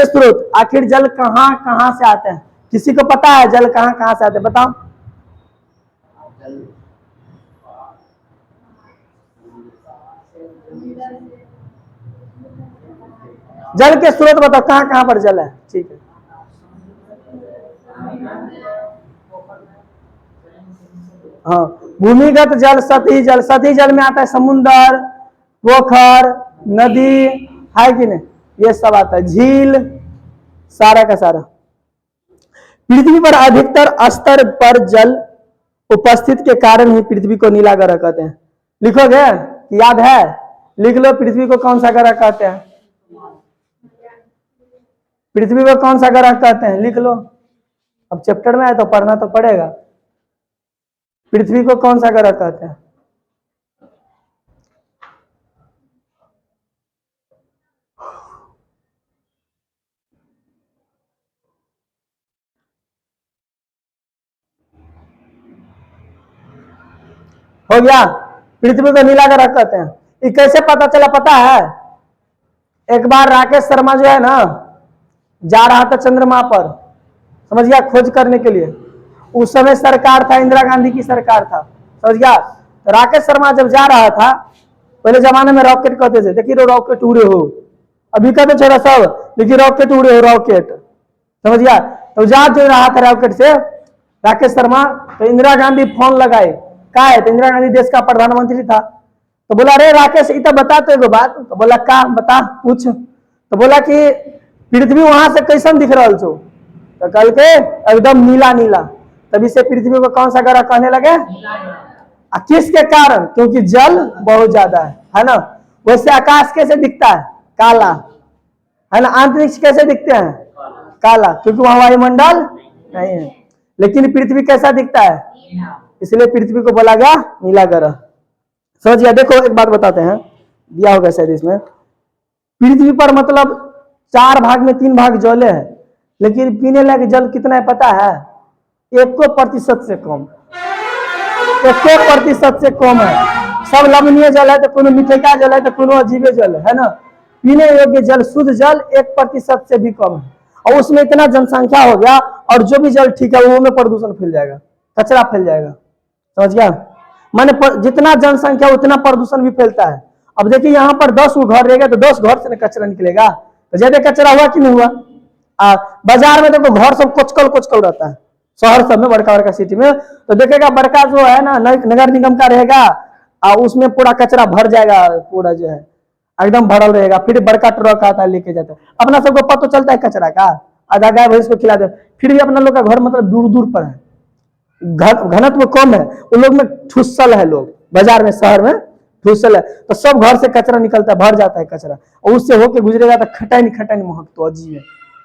स्रोत, आखिर जल कहाँ कहाँ से आते हैं? किसी को पता है जल कहाँ कहाँ से आते हैं? बताओ। जल के स्रोत बताओ, कहाँ कहाँ पर जल है? ठीक है, हाँ, भूमिगत जल, सतही जल। सतही जल में आता है समुद्र, पोखर, नदी, है कि नहीं, ये सब आता है, झील, सारा का सारा। पृथ्वी पर अधिकतर स्तर पर जल उपस्थित के कारण ही पृथ्वी को नीला ग्रह कहते हैं। लिखोगे? याद है? लिख लो, पृथ्वी को कौन सा ग्रह कहते हैं? पृथ्वी को कौन सा ग्रह कहते हैं? लिख लो, अब चैप्टर में है तो पढ़ना तो पड़ेगा। पृथ्वी को कौन सा ग्रह कहते हैं? हो गया, पृथ्वी को नीला ग्रह कहते हैं। ये कैसे पता चला पता है? एक बार राकेश शर्मा जो है ना, जा रहा था चंद्रमा पर, समझ गया, खोज करने के लिए। उस समय सरकार था, इंदिरा गांधी की सरकार था, समझ गया। राकेश शर्मा जब जा रहा था, पहले जमाने में रॉकेट कहते थे, देखिए रॉकेट उड़े हो, अभी कहते छोरा सब, देखिए रॉकेट उड़े हो, रॉकेट, समझ गया। तो जा जो रहा था रॉकेट से राकेश शर्मा, तो इंदिरा गांधी फोन लगाए, का है? तो इंदिरा गांधी देश का प्रधानमंत्री था। तो बोला, अरे राकेश इतना बता तो एगो बात। तो बोला, का बता, पूछ। तो बोला कि पृथ्वी वहां से कैसन दिख रहा छो? तो कल के एकदम नीला नीला। तभी से पृथ्वी को कौन सा ग्रह कहने लगे? किसके कारण? क्योंकि जल बहुत ज्यादा है ना। वैसे आकाश कैसे दिखता है? काला, है ना। अंतरिक्ष कैसे दिखते हैं? काला, क्योंकि वहां वायुमंडल नहीं है। लेकिन पृथ्वी कैसा दिखता है? इसलिए पृथ्वी को बोला गया नीला ग्रह। समझ गया? देखो एक बात बताते हैं, दिया होगा शायद इसमें। पृथ्वी पर मतलब 4 भाग में 3 भाग जल है, लेकिन पीने लायक जल कितना है पता है? 1% से कम, 1% से कम है। सब लवणीय जल है, तो कोनो मीठा जल है, तो कोनो अजीबे जल है ना। पीने योग्य जल, शुद्ध जल 1% से भी कम है। और उसमें इतना जनसंख्या हो गया, और जो भी जल ठीक है वो में प्रदूषण फैल जाएगा, कचरा फैल जाएगा, समझ गया। माने जितना जनसंख्या उतना प्रदूषण भी फैलता है। अब देखिए यहाँ पर 10 घर रहेगा, तो 10 घर से कचरा निकलेगा, तो ज्यादा कचरा हुआ कि नहीं हुआ? बाजार में देखो घर सब कोचकल कोचकल रहता है, शहर सब में, बड़का बड़का सिटी में। तो देखेगा बड़का जो है ना नगर निगम का रहेगा, उसमें पूरा कचरा भर जाएगा, पूरा जो है एकदम भरल रहेगा। फिर बड़का ट्रक आता है लेके जाता है। अपना सबको पता चलता है कचरा का, आधा गाय भैंस को खिला दे। फिर भी अपना लोग का घर मतलब दूर दूर पर है, घनत्व कम है, उन लोग में ठुस्सल है, लोग बाजार में शहर में ठुस्सल है, तो सब घर से कचरा निकलता है, भर जाता है कचरा, और उससे होके गुजरेगा तो खटाई महक तो अजीब है,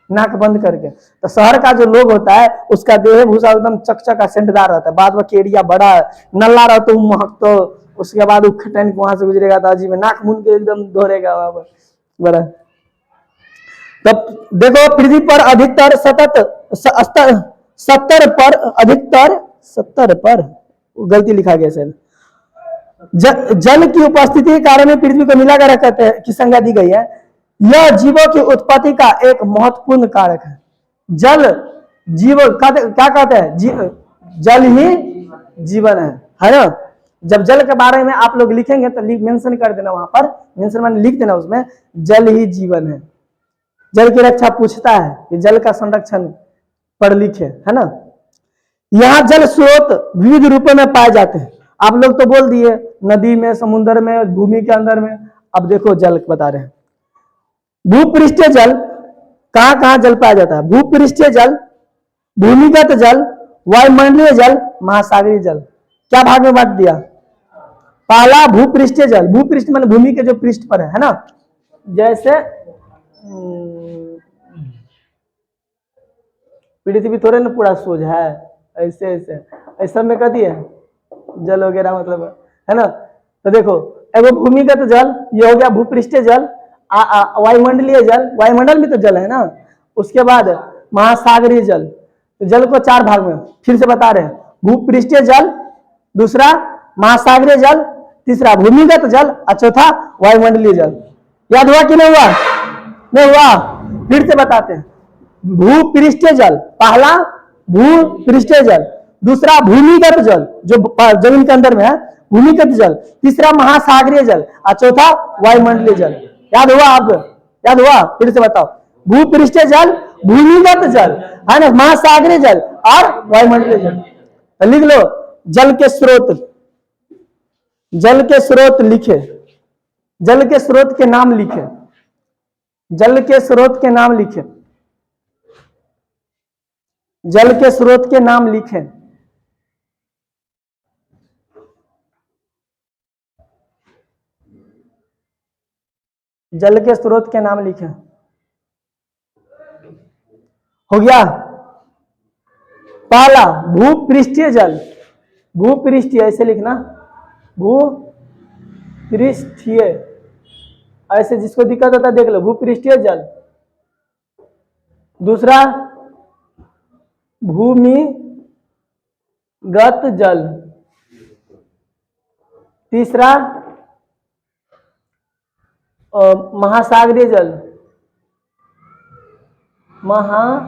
नाक बंद करके। तो शहर का जो लोग होता है उसका देह भूसा एकदम चकचका सेंटदार रहता है, बाद में केड़िया बड़ा नल्ला रहा तो महक तो, उसके बाद वो खटाई वहां से गुजरेगा तो अजीब है, नाक मुन के एकदम धोरेगा वहां पर बड़ा। तब देखो पृथ्वी पर अधिकतर 70 पर गलती लिखा गया सर। जल की उपस्थिति के कारण पृथ्वी को नीला ग्रह कहते हैं की संज्ञा दी गई है। यह जीवों की उत्पत्ति का एक महत्वपूर्ण कारक है। जल जीव क्या कहते हैं? जल ही जीवन है ना। जब जल के बारे में आप लोग लिखेंगे तो मेंशन कर देना, वहां पर मेंशन माने लिख देना, उसमें जल ही जीवन है। जल की रक्षा पूछता है कि जल का संरक्षण पर लिखे, है ना। यहाँ जल स्रोत विविध रूपों में पाए जाते हैं। आप लोग तो बोल दिए नदी में, समुद्र में, भूमि के अंदर में। अब देखो जल बता रहे हैं। भूपृष्ठीय जल, कहां कहां जल पाया जाता है? भूपृष्ठीय जल, भूमिगत जल, वायुमंडलीय जल, महासागरीय जल। क्या भाग में बांट दिया? पहला भूपृष्ठीय जल, भूपृष्ठ माने भूमि के जो पृष्ठ पर है ना, जैसे पृथ्वी थोड़े ना पूरा सोझ है, ऐसे ऐसे ऐसा में कह दिए जल वगैरह मतलब, है ना। तो देखो एगो भूमिगत जल, ये हो गया भूपृष्ठीय जल। वायुमंडलीय जल, वायुमंडल में तो जल है ना। उसके बाद महासागरीय जल, तो जल को 4 भाग में फिर से बता रहे हैं। भूपृष्ठीय जल, दूसरा महासागरीय जल, तीसरा भूमिगत जल और चौथा वायुमंडलीय जल। याद हुआ कि नहीं हुआ? नहीं हुआ? फिर से बताते हैं, भूपृष्ठीय जल, पहला भूपृष्ठीय जल, दूसरा भूमिगत जल जो जमीन के अंदर में है, भूमिगत जल, तीसरा महासागरीय जल और चौथा वायुमंडलीय जल। याद हुआ आपको? याद हुआ? फिर से बताओ, भूपृष्ठीय जल, भूमिगत जल है ना, महासागरीय जल और वायुमंडलीय जल। तो लिख लो, जल के स्रोत, जल के स्रोत लिखे, जल के स्रोत के नाम लिखे, जल के स्रोत के नाम लिखे, जल के स्रोत के नाम लिखे। जल के स्रोत के नाम लिखे। हो गया? पहला भूपृष्ठीय जल, भूपृष्ठीय ऐसे लिखना, भूपृष्ठीय, ऐसे जिसको दिक्कत होता है देख लो, भूपृष्ठीय जल। दूसरा भूमिगत जल, तीसरा महासागरीय जल, महासागरीय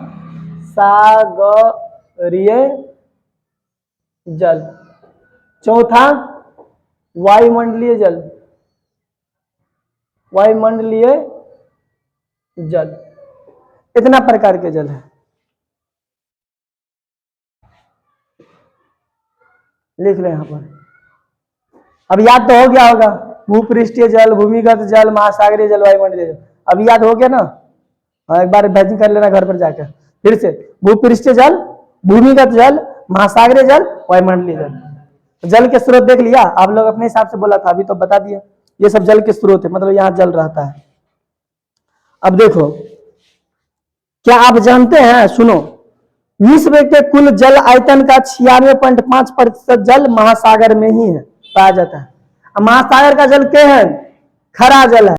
जल, चौथा वायुमंडलीय जल, वायुमंडलीय जल। इतना प्रकार के जल है। लिख ले यहां पर। अब याद तो हो गया होगा, भूपृष्ठीय जल, भूमिगत जल, महासागरीय जल, वायुमंडलीय जल। अब याद हो गया ना? एक बार रिवाइज कर लेना घर पर जाकर। फिर से, भूपृष्ठीय जल, भूमिगत जल, महासागरीय जल, वायुमंडलीय जल। तो जल के स्रोत देख लिया आप लोग, अपने हिसाब से बोला था, अभी तो बता दिया। ये सब जल के स्रोत है, मतलब यहाँ जल रहता है। अब देखो, क्या आप जानते हैं, सुनो, विश्व के कुल जल आयतन का 96.5% जल महासागर में ही है, पाया जाता है। महासागर का जल क्या है? खरा जल है।